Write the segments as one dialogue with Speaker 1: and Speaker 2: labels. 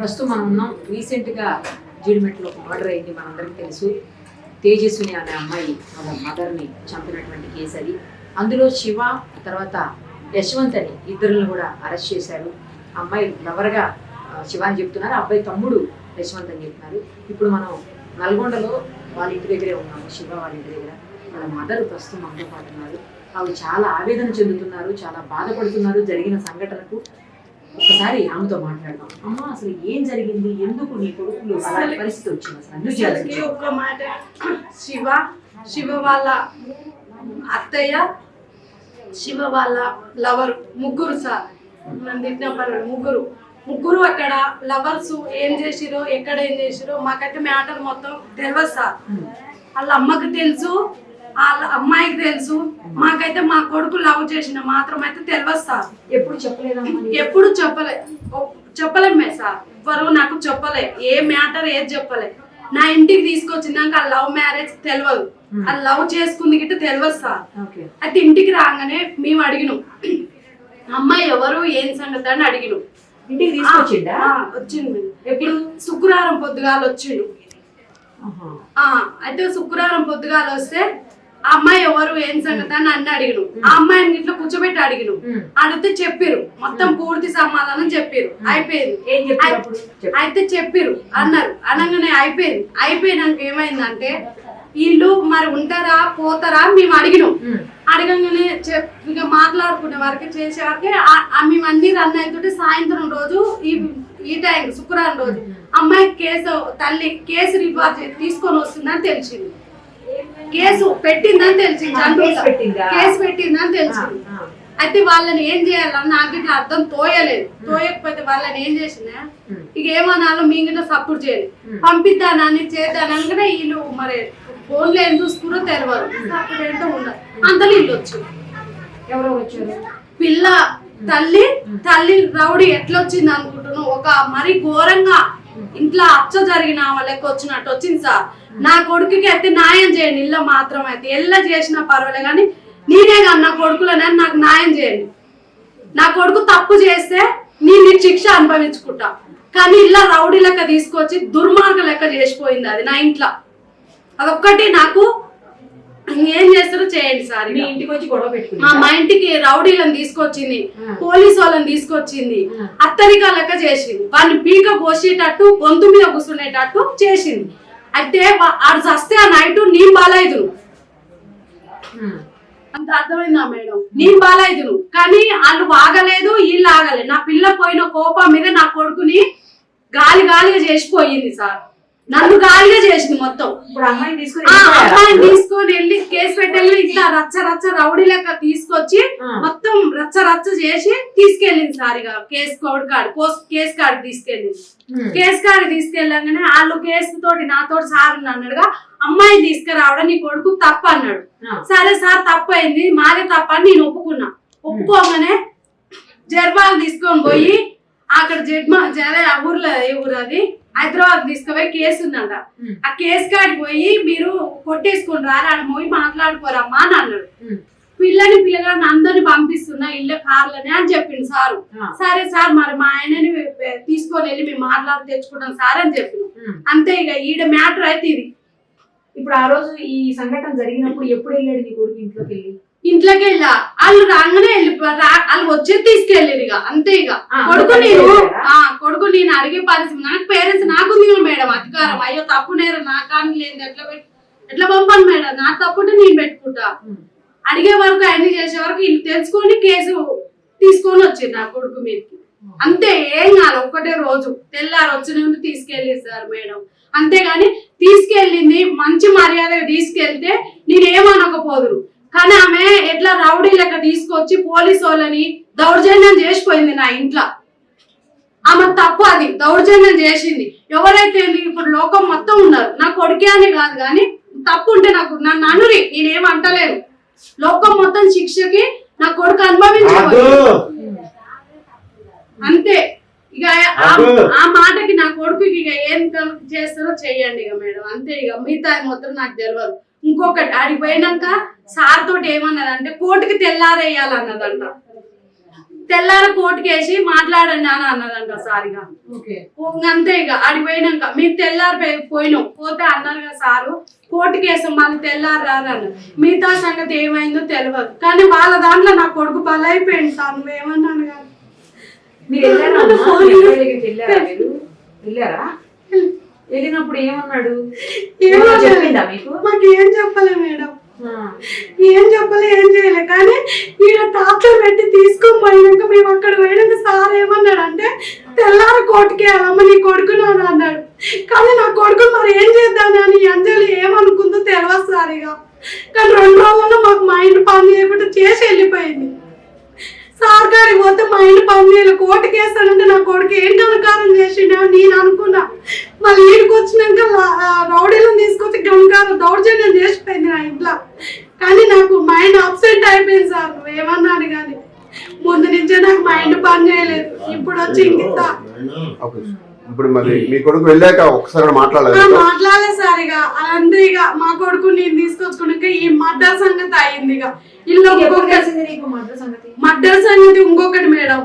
Speaker 1: ప్రస్తుతం మనం ఉన్నాం రీసెంట్గా జీడిమెట్లో ఒక మర్డర్ అయింది, మనందరికీ తెలుసు. తేజస్విని అనే అమ్మాయి వాళ్ళ మదర్ని చంపినటువంటి కేసు అది. అందులో శివ తర్వాత యశ్వంత్ అని ఇద్దరులను కూడా అరెస్ట్ చేశారు. అమ్మాయి లవర్గా శివ అని చెప్తున్నారు, అబ్బాయి తమ్ముడు యశ్వంత్ అని చెప్తున్నారు. ఇప్పుడు మనం నల్గొండలో వాళ్ళ ఇంటి దగ్గరే ఉన్నాము, శివ వాళ్ళ ఇంటి దగ్గర. వాళ్ళ మదర్ ప్రస్తుతం మనతో పాటు ఉన్నారు. వాళ్ళు చాలా ఆవేదన చెందుతున్నారు, చాలా బాధపడుతున్నారు జరిగిన సంఘటనకు. ఒకసారి ఆమెతో మాట్లాడదాం. అమ్మ, అసలు ఏం జరిగింది, ఎందుకు నీ కొడుకులు అలాంటి పరిస్థితి వచ్చింది? అసలు
Speaker 2: ఒక్క మాట, శివ వాళ్ళ అత్తయ్య, శివ వాళ్ళ లవర్ ముగ్గురు సార్, నన్ను తిట్టిన ముగ్గురు అక్కడ లవర్స్ ఏం చేసిరో ఎక్కడ ఏం చేసిరో మాకైతే మ్యాటర్ మొత్తం తెలియదు సార్. వాళ్ళ అమ్మకి తెలుసు, వాళ్ళ అమ్మాయికి తెలుసు, మాకైతే మా కొడుకు లవ్ చేసిన మాత్రం అయితే తెలియదు సార్. ఎప్పుడు చెప్పలేమే సార్. ఎవరు నాకు చెప్పలే, ఏ మ్యాటర్ ఏది చెప్పలే. నా ఇంటికి తీసుకొచ్చినాక ఆ లవ్ మ్యారేజ్ తెలియదు, ఆ లవ్ చేసుకుంది గిట్ట తెలియదు సార్. అయితే ఇంటికి రాగానే మేము అడిగినాం, అమ్మాయి ఎవరు ఏం సంగతి అని అడిగినాం.
Speaker 1: ఇంటికి తీసుకొచ్చిండా?
Speaker 2: వచ్చింది. ఎప్పుడు? శుక్రవారం పొద్దుగాల వచ్చిండు. అయితే శుక్రవారం పొద్దుగాల వస్తే ఆ అమ్మాయి ఎవరు ఏం సంగతి అని అన్ని అడిగిను. ఆ అమ్మాయిని ఇట్లా కూర్చోబెట్టి అడిగిను. అడిగితే చెప్పిరు, మొత్తం పూర్తి సమాధానం చెప్పిరు. అయిపోయింది. అయితే చెప్పిరు అన్నారు. అనగానే అయిపోయినాక ఏమైందంటే, వీళ్ళు మరి ఉంటారా పోతారా మేము అడిగినాం. అడగంగానే ఇక మాట్లాడుకునే వరకు చేసే వరకే మేము అన్ని రన్ అవుతుంటే సాయంత్రం రోజు ఈ టైం శుక్రవారం రోజు అమ్మాయి కేసు రివార్డ్ తీసుకొని వస్తుందని తెలిసింది. కేసు పెట్టిందని తెలిసింది. కేసు పెట్టిందని తెలిసింది. అయితే వాళ్ళని ఏం చేయాలని నాకు ఇట్లా అర్థం తోయకపోతే వాళ్ళని ఏం చేసినా ఇక ఏమన్నాలో మీ గిట్లా సపోర్ట్ చేయాలి, పంపిద్దానని చేద్దానగానే వీళ్ళు మరి ఫోన్లో ఏం చూసుకురో తెలియదు, సపోర్ట్ ఏంటో ఉండదు. అంతలో వీళ్ళు వచ్చారు.
Speaker 1: ఎవరో వచ్చారు?
Speaker 2: పిల్ల తల్లి రౌడీ ఎట్లా వచ్చింది అనుకుంటున్నావు? ఒక మరి ఘోరంగా ఇంట్లో అచ్చ జరిగిన లెక్క వచ్చినట్టు వచ్చింది సార్. నా కొడుకుకి అయితే న్యాయం చేయండి, ఇళ్ళ మాత్రం అయితే ఎల్ల చేసినా పర్వాలేదు, కానీ నేనే కానీ నా కొడుకులనే నాకు న్యాయం చేయండి. నా కొడుకు తప్పు చేస్తే నేను శిక్ష అనుభవించుకుంటా, కానీ ఇళ్ళ రౌడీ లెక్క తీసుకొచ్చి దుర్మార్గ లెక్క చేసిపోయింది అది నా ఇంట్లో. అదొక్కటి నాకు ఏం చేస్తారో చేయండి సార్.
Speaker 1: ఇంటికి వచ్చి గొడవ పెట్టుకుంది,
Speaker 2: మా ఇంటికి రౌడీలను తీసుకొచ్చింది, పోలీసు వాళ్ళని తీసుకొచ్చింది, అత్తరికా లెక్క చేసింది, వాడిని పీక కోసేటట్టు గొంతు మీద కూర్చునేటట్టు చేసింది. అయితే ఆడు చస్తే ఆ నైట్ నేను బాలైదును, అంత అర్థమైందా మేడం? నేను బాలైదును, కానీ వాళ్ళు ఆగలేదు, వీళ్ళు ఆగలేదు. నా పిల్ల పోయిన కోపం మీద నా కొడుకుని గాలిగా చేసిపోయింది సార్. నన్ను గాలిగా చేసింది మొత్తం. అమ్మాయిని తీసుకొని వెళ్ళి కేసు పెట్టెళ్ళి ఇట్లా రచ్చ రౌడీ లెక్క తీసుకొచ్చి మొత్తం రచ్చ చేసి తీసుకెళ్ళింది సార్. ఇక కేసు కాడికి తీసుకెళ్ళింది. కేసు కాడికి తీసుకెళ్ళగానే వాళ్ళు కేసు తోటి నాతోటి సార్ అన్నాడుగా, అమ్మాయిని తీసుకురావడం నీ కొడుకు తప్పు అన్నాడు. సరే సార్ తప్పు అయింది, మాదే తప్ప అని నేను ఒప్పుకున్నా. ఒప్పుకోగానే జర్బాలు తీసుకొని పోయి అక్కడ ఊర్లో ఏ ఊరు అది హైదరాబాద్ తీసుకుపోయి కేసు ఉందంట. ఆ కేసు కాడికి పోయి మీరు కొట్టేసుకుని రాడు పోయి మాట్లాడుకోరమ్మా అని అన్నాడు. పిల్లగాని అందరిని పంపిస్తున్నా ఇళ్ళ కార్లని అని చెప్పిండు సారు. సరే సార్ మరి మా ఆయనని తీసుకొని వెళ్ళి మేము మాట్లాడి తెచ్చుకుంటాం సార్ అని చెప్పిన. అంతే, ఇక ఈడ మ్యాటర్ అయితే ఇది.
Speaker 1: ఇప్పుడు ఆ రోజు ఈ సంఘటన జరిగినప్పుడు ఎప్పుడు వెళ్ళాడు నీ కొడుకు ఇంట్లోకి వెళ్ళి?
Speaker 2: ఇంట్లోకి వెళ్ళా, వాళ్ళు రాగానే వాళ్ళు వచ్చే తీసుకెళ్ళారు. ఇక అంతే. ఇక కొడుకు నేను అడిగే పరిస్థితి నాకు పేరెంట్స్ నాకుంది మేడం అధికారం. అయ్యో తప్పు నేరు నా కానీ లేదు, ఎట్లా పంపాను మేడం? నా తప్పుంటే నేను పెట్టుకుంటా. అడిగే వరకు అన్ని చేసే వరకు వీళ్ళు తెలుసుకొని కేసు తీసుకొని వచ్చారు నా కొడుకు మీదకి. అంతే, ఏం కాదు. ఒక్కటే రోజు తెల్లారు వచ్చిన తీసుకెళ్ళి సార్ మేడం. అంతేగాని తీసుకెళ్ళింది మంచి మర్యాదగా తీసుకెళ్తే నేనేమనకపోదురు, కానీ ఆమె ఎట్లా రౌడీ లెక్క తీసుకొచ్చి పోలీసు వాళ్ళని దౌర్జన్యం చేసిపోయింది నా ఇంట్లో. ఆమె తప్పు, అది దౌర్జన్యం చేసింది. ఎవరైతే ఇప్పుడు లోకం మొత్తం ఉన్నారు, నా కొడుకే అని కాదు, కానీ తప్పు ఉంటే నాకు నన్ను అనురి, నేనేమంటలేను. లోకం మొత్తం శిక్షకి నా కొడుకు అనుభవించబోదు. అంతే. ఇక ఆ మాటకి నా కొడుకుకి ఇక ఏం చేస్తారో చెయ్యండి ఇక మేడం. అంతే, ఇక మిగతా మొత్తం నాకు తెలియదు. ఇంకొకటి ఆడికి పోయినాక సార్ తోటి ఏమన్నదంటే కోర్టుకి తెల్లారేయాలన్నదంట. తెల్లార కోర్టుకేసి మాట్లాడండి అని అన్నదంట సారిగా.
Speaker 1: ఓకే.
Speaker 2: అంతే ఇక అడిపోయినాక మీరు తెల్లారి పోయినాం పోతే అన్నారు కదా సారు కోర్టుకేసాం మళ్ళీ తెల్లారు రాదన్న. మిగతా సంగతి ఏమైందో తెలియదు కానీ వాళ్ళ దాంట్లో నా కొడుకు బలైపోయింది సార్. నువ్వేమన్నాను కానీ
Speaker 1: మీరు వెళ్ళారా అమ్మా? మీ అబ్బాయి దగ్గరికి వెళ్ళారా మీరు? వెళ్ళారా? వెళ్ళినప్పుడు ఏమన్నాడు? చెప్పిందా మీకు?
Speaker 2: మాకు ఏం చెప్పలే మేడం, ఏం చెప్పలే, ఏం చేయలే. కానీ ఈయన టాప్టర్ పెట్టి తీసుకొని పోయినాక మేము అక్కడ పోయినాక సార్ ఏమన్నాడు అంటే తెల్లారి కోర్టుకి వెళ్ళామా నీ కొడుకును అని అన్నాడు. కానీ నా కొడుకు మరి ఏం చేద్దామని అని అంజలి ఏమనుకుందో తెలియదు సార్ ఇక. కానీ 2 రోజుల్లో మాకు మైండ్ పని చేయకుండా చేసి వెళ్ళిపోయింది. సార్ గారికి పోతే మైండ్ పని చేయలేదు. కోర్టుకి వేస్తానంటే నా కొడుకు ఏంటి అనుకారం చేసిండే నేను అనుకున్నా. మళ్ళీ ఇంటికి వచ్చినాక రౌడీలను తీసుకొచ్చి గమకారం దౌర్జన్యం చేసిపోయింది నా ఇంట్లో. కానీ నాకు మైండ్ అప్సెట్ అయిపోయింది సార్. నువ్వేమన్నాను కానీ ముందు నుంచే నాకు మైండ్ పని చేయలేదు. ఇప్పుడు వచ్చి ఇంత
Speaker 3: ఇప్పుడు మరి మీ కొడుకు వెళ్ళాక ఒకసారి
Speaker 2: మాట్లాడలేదు సార్. ఇక అంతే ఇక మా కొడుకు నేను తీసుకొచ్చుకున్నాక ఈ మర్డర్ సంగతి అయింది. ఇక ఇల్లు మర్డర్ సంగతి ఇంకొకటి మేడం,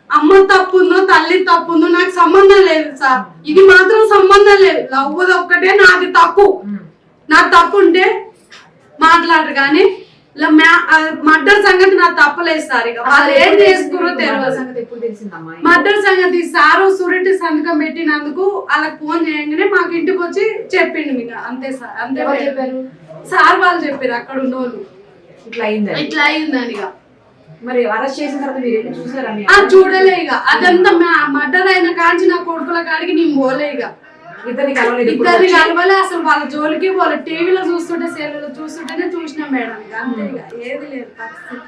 Speaker 2: అమ్మ తప్పుందో తల్లి తప్పుందో నాకు సంబంధం లేదు సార్. ఇది మాత్రం సంబంధం లేదు. లవ్ ఒక్కటే నాది తప్పు. నా తప్పు ఉంటే మాట్లాడరు కానీ మర్డర్ సంగతి నాకు తప్పలేదు సార్. ఇక వాళ్ళు ఏం చేసుకున్నారో తెలియదు. మర్డర్ సంగతి సారు సూరిటీ సంతకం పెట్టినందుకు వాళ్ళకి ఫోన్ చేయగానే మాకు ఇంటికి వచ్చి చెప్పిండు. మీకు అంతే సార్. అంతే చెప్పారు సార్, వాళ్ళు చెప్పారు అక్కడ ఉన్న వాళ్ళు ఇట్లా అయిందని. ఇక
Speaker 1: మరి అరెస్ట్ చేసిన తర్వాత మీరు చూసారా?
Speaker 2: చూడలే. ఇక అదంతా మర్డర్ అయిన కాంచి నా కొడుకుల కాడికి నేను పోలే. ఇక ఇద్దరిని కలవలే అసలు. వాళ్ళ జోలికి వాళ్ళ టీవీలో చూస్తుంటే సెల్లులో చూస్తుంటేనే చూసినాం మేడం. ఇక అంతే ఇక ఏది లేదు పరిస్థితి.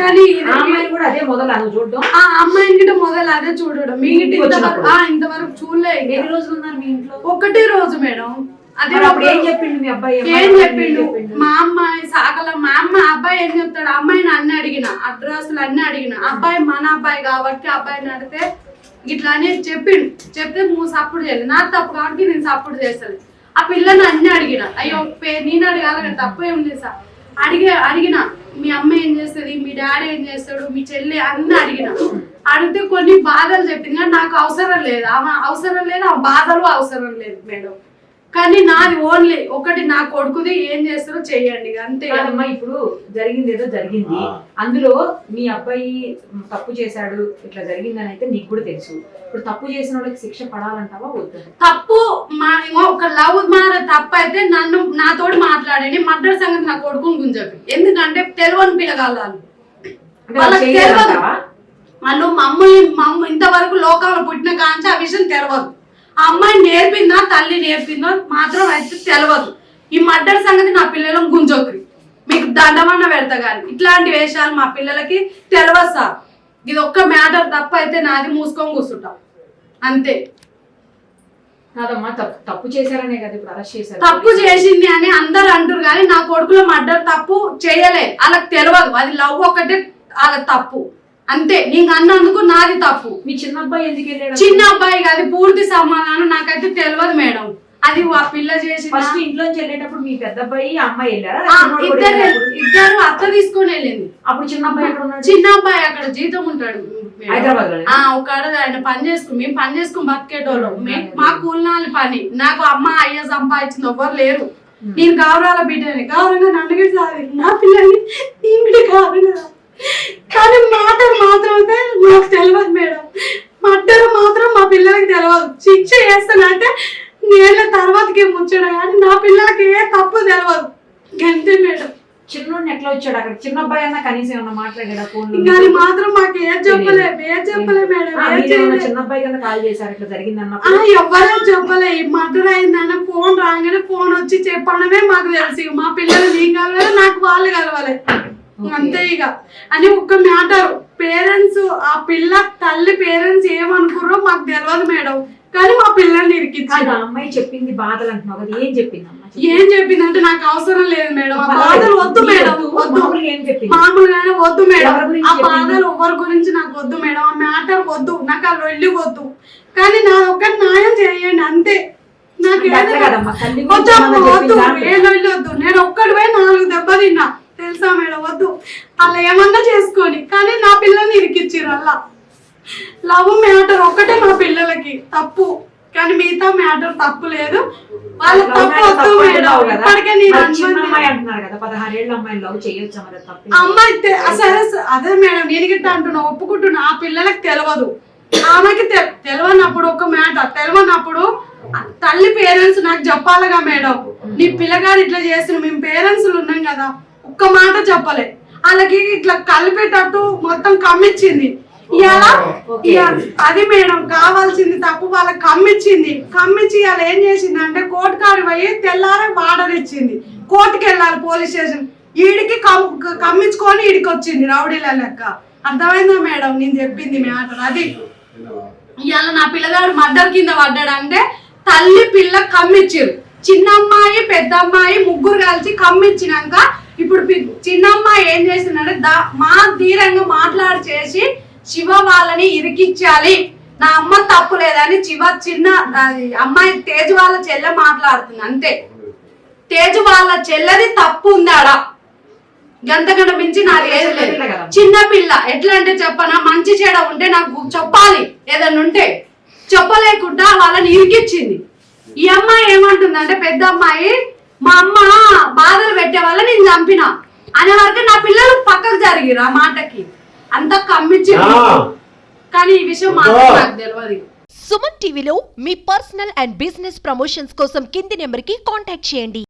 Speaker 2: కానీ
Speaker 1: అమ్మాయిని కూడా అదే మొదలు చూడడం,
Speaker 2: ఆ అమ్మాయిని గిట్ట మొదలు అదే చూడడం. మీ ఇంటికి ఇంతవరకు చూడలే.
Speaker 1: ఎన్ని రోజులు ఉన్నారు మీ ఇంట్లో?
Speaker 2: ఒకటే రోజు మేడం. అదే
Speaker 1: ఏం చెప్పిండు మీ అబ్బాయి?
Speaker 2: ఏం చెప్పిండు మా అమ్మాయి సాగల. మా అబ్బాయి ఏం చెప్తాడు, అమ్మాయిని అన్ని అడిగిన అడ్రస్లు అన్ని అడిగిన. అబ్బాయి మన అబ్బాయి కాబట్టి అబ్బాయిని అడిగితే ఇట్లా అని చెప్పిండు. చెప్తే నువ్వు సపోర్ట్ చేయలేదు. నా తప్పు కాబట్టి నేను సపోర్ట్ చేస్తాను. ఆ పిల్లని అన్ని అడిగిన. అయ్యో నేను అడగాలి తప్పే ఉంది సార్. అడిగిన మీ అమ్మ ఏం చేస్తుంది, మీ డాడీ ఏం చేస్తాడు, మీ చెల్లి అన్ని అడిగిన. అడిగితే కొన్ని బాధలు చెప్పింది కానీ నాకు అవసరం లేదు. ఆమె అవసరం లేదు, ఆ బాధలు అవసరం లేదు మేడం. కానీ నాది ఓన్లీ ఒకటి, నా కొడుకుది ఏం చేస్తారో చెయ్యండి అంతే.
Speaker 1: అమ్మా ఇప్పుడు జరిగింది ఏదో జరిగింది, అందులో మీ అబ్బాయి తప్పు చేశాడు ఇట్లా జరిగిందని అయితే నీకు కూడా తెలుసు. ఇప్పుడు తప్పు చేసిన వాళ్ళకి శిక్ష పడాలంటావా వద్దు?
Speaker 2: తప్పు ఒక లవ్ తప్పు అయితే నన్ను నాతోటి మాట్లాడండి. మర్డర్ సంగతి నా కొడుకుని గుంజకు. ఎందుకంటే తెలియని పిల్లగాళ్ళు వాళ్ళకి తెలియదు. వాళ్ళు మమ్మల్ని ఇంతవరకు లోకంలో పుట్టిన కాంచి ఆ విషయం తెలియదు. ఆ అమ్మాయి నేర్పిందా తల్లి నేర్పిందో మాత్రం అయితే తెలియదు. ఈ మర్డర్ సంగతి నా పిల్లలను గుంజొకరి మీకు దండమన్న పెడతా కానీ ఇట్లాంటి వేషాలు మా పిల్లలకి తెలియదు సార్. ఇది ఒక్క మ్యాటర్ తప్పు అయితే నాది మూసుకొని కూర్చుంటాం అంతే.
Speaker 1: కాదమ్మా తప్పు చేశారనే కదా ఇప్పుడు అరెస్ట్ చేశారు.
Speaker 2: తప్పు చేసింది అని అందరు అంటారు కానీ నా కొడుకులో మర్డర్ తప్పు చేయలే. వాళ్ళకి తెలియదు. అది లవ్ ఒక్కటే వాళ్ళ తప్పు అంతే. నీకు అన్నందుకు నాది తప్పు.
Speaker 1: మీ చిన్న అబ్బాయి ఎందుకు వెళ్ళాడు?
Speaker 2: చిన్న అబ్బాయి కాదు, పూర్తి సమాధానం నాకైతే తెలియదు మేడం. అది ఆ పిల్ల చేసి
Speaker 1: ఫస్ట్ ఇంట్లోంచి వెళ్ళేటప్పుడు మీ పెద్ద అబ్బాయి అమ్మాయి వెళ్ళారా?
Speaker 2: ఇద్దరు అత్త తీసుకొని వెళ్ళింది.
Speaker 1: అప్పుడు చిన్న అబ్బాయి ఎక్కడ ఉన్నాడు?
Speaker 2: చిన్న అబ్బాయి అక్కడ జీతం ఉంటాడు
Speaker 1: హైదరాబాద్ లో.
Speaker 2: ఒక ఆయన పని చేసుకుని మేము పని చేసుకుని బతికేటోళ్ళం. మా కూలినాలి పని. నాకు అమ్మ అయ్య సంపాదించింది ఎవ్వరు లేరు. నేను గౌరవాల బిడ్డని గౌరవంగా నన్ను సాది నా పిల్లల్ని ఇంటి కాదు. కానీ మాటలు మాత్రం అయితే మాకు తెలియదు మేడం. మర్డర్ మాత్రం మా పిల్లలకి తెలియదు. శిక్ష చేస్తానంటే నేళ్ళ తర్వాతకి ముచ్చాడు కానీ నా పిల్లలకి ఏ తప్పు తెలియదు అంతే మేడం.
Speaker 1: చిన్నోడిని ఎట్లా వచ్చాడు అక్కడ? చిన్న అబ్బాయి అన్న కనీసం ఏమన్నా మాట్లాడా ఫోన్?
Speaker 2: కానీ మాత్రం మాకు ఏం చెప్పలే మేడం.
Speaker 1: చిన్న అబ్బాయి కన్నా కాల్ చేశారు ఇట్లా జరిగిందన్న?
Speaker 2: ఎవ్వరూ చెప్పలే. మర్డర్ అయిందన్న ఫోన్ రాగానే ఫోన్ వచ్చి చెప్పడమే మాకు తెలుసు. మా పిల్లలు నీ కలవాలి నాకు వాళ్ళు కలవాలి అంతే. ఇక అని ఒక్క మ్యాటర్ పేరెంట్స్ ఆ పిల్ల తల్లి పేరెంట్స్ ఏమనుకున్నారో మాకు తెలియదు మేడం. కానీ మా పిల్లల్ని ఇరికించారు.
Speaker 1: అమ్మాయి చెప్పింది బాధలు అంటున్నావు కదా, ఏం చెప్పింది అమ్మ?
Speaker 2: ఏం చెప్పిందంటే నాకు అవసరం లేదు మేడం, ఆ బాధలు వద్దు మేడం, వద్దు మామూలుగానే వద్దు మేడం. ఆ బాధలు ఎవరి గురించి నాకు వద్దు మేడం. ఆ మ్యాటర్ వద్దు, నాకు ఆ వెళ్ళి వద్దు. కానీ నా ఒక్కటి న్యాయం చేయండి అంతే. నాకు వద్దు, ఏ లొల్లి వద్దు. నేను ఒక్కడి పోయి 4 దెబ్బ తిన్నా తెలుసా మేడం. వద్దు అలా ఏమన్నా చేసుకొని కానీ నా వల్ల. లవ్ మ్యాటర్ ఒక్కటే మా పిల్లలకి తప్పు, కానీ మిగతా మ్యాటర్ తప్పు లేదు. వాళ్ళ తప్పు వద్దు మేడం. ఇప్పటికే నేను
Speaker 1: అంటున్నారు కదా 16 ఏళ్ళ అమ్మాయిని లవ్ చేయొచ్చా మరి తప్పు?
Speaker 2: అమ్మాయి సరే అదే మేడం నేను గిట్ట అంటున్నా, ఒప్పుకుంటున్నా. ఆ పిల్లలకి తెలియదు, ఆమెకి తెలియనప్పుడు ఒక మ్యాటర్ తెలియనప్పుడు తల్లి పేరెంట్స్ నాకు చెప్పాలిగా మేడం. నీ పిల్లగాడు ఇట్లా చేసిన మేము పేరెంట్స్ ఉన్నాం కదా, ఒక్క మాట చెప్పలే. వాళ్ళకి ఇట్లా కలిపేటట్టు మొత్తం కమ్మిచ్చింది. అది మేడం కావాల్సింది తప్పు, వాళ్ళకి కమ్మిచ్చి ఇవాళ ఏం చేసింది అంటే కోర్టు కాడి పోయి తెల్లారే వార్డర్ ఇచ్చింది. కోర్టుకి వెళ్ళాలి పోలీస్ స్టేషన్, ఈడికి కమ్మించుకొని ఈడికి వచ్చింది రౌడీల లెక్క. అర్థమైందా మేడం నేను చెప్పింది మ్యాటర్ అది. ఇవాళ నా పిల్లగాడు మర్డర్ కింద పడ్డాడంటే తల్లి పిల్ల కమ్మిచ్చారు. చిన్నమ్మాయి పెద్దమ్మాయి ముగ్గురు కలిసి కమ్మిచ్చినాక ఇప్పుడు చిన్నమ్మాయి ఏం చేసిందంటే మా ధీరంగా మాట్లాడి చేసి శివ వాళ్ళని ఇరికిచ్చాలి, నా అమ్మ తప్పు లేదని చిన్న అమ్మాయి తేజు వాళ్ళ చెల్లె మాట్లాడుతుంది అంతే. తేజు వాళ్ళ చెల్లెది తప్పు ఉందాడా, గంతగంట మించి నాకు ఏది లేదు. చిన్న పిల్ల ఎట్లా అంటే చెప్పనా, మంచి చెడ ఉంటే నాకు చెప్పాలి, ఏదన్నా ఉంటే చెప్పలేకుండా వాళ్ళని ఇరికిచ్చింది. ఈ అమ్మాయి ఏమంటుందంటే పెద్ద అమ్మాయి మా అమ్మ బాధలు పెట్టే వల్ల నేను చంపిన అనే వరకు నా పిల్లలు పక్కకు జరిగిరు. ఆ మాటకి అంత కమ్మించి, కానీ ఈ విషయం మాత్రం నాకు తెలియదు.
Speaker 4: సుమన్ టీవీలో మీ పర్సనల్ అండ్ బిజినెస్ ప్రమోషన్స్ కోసం కింది నెంబర్కి కాంటాక్ట్ చేయండి.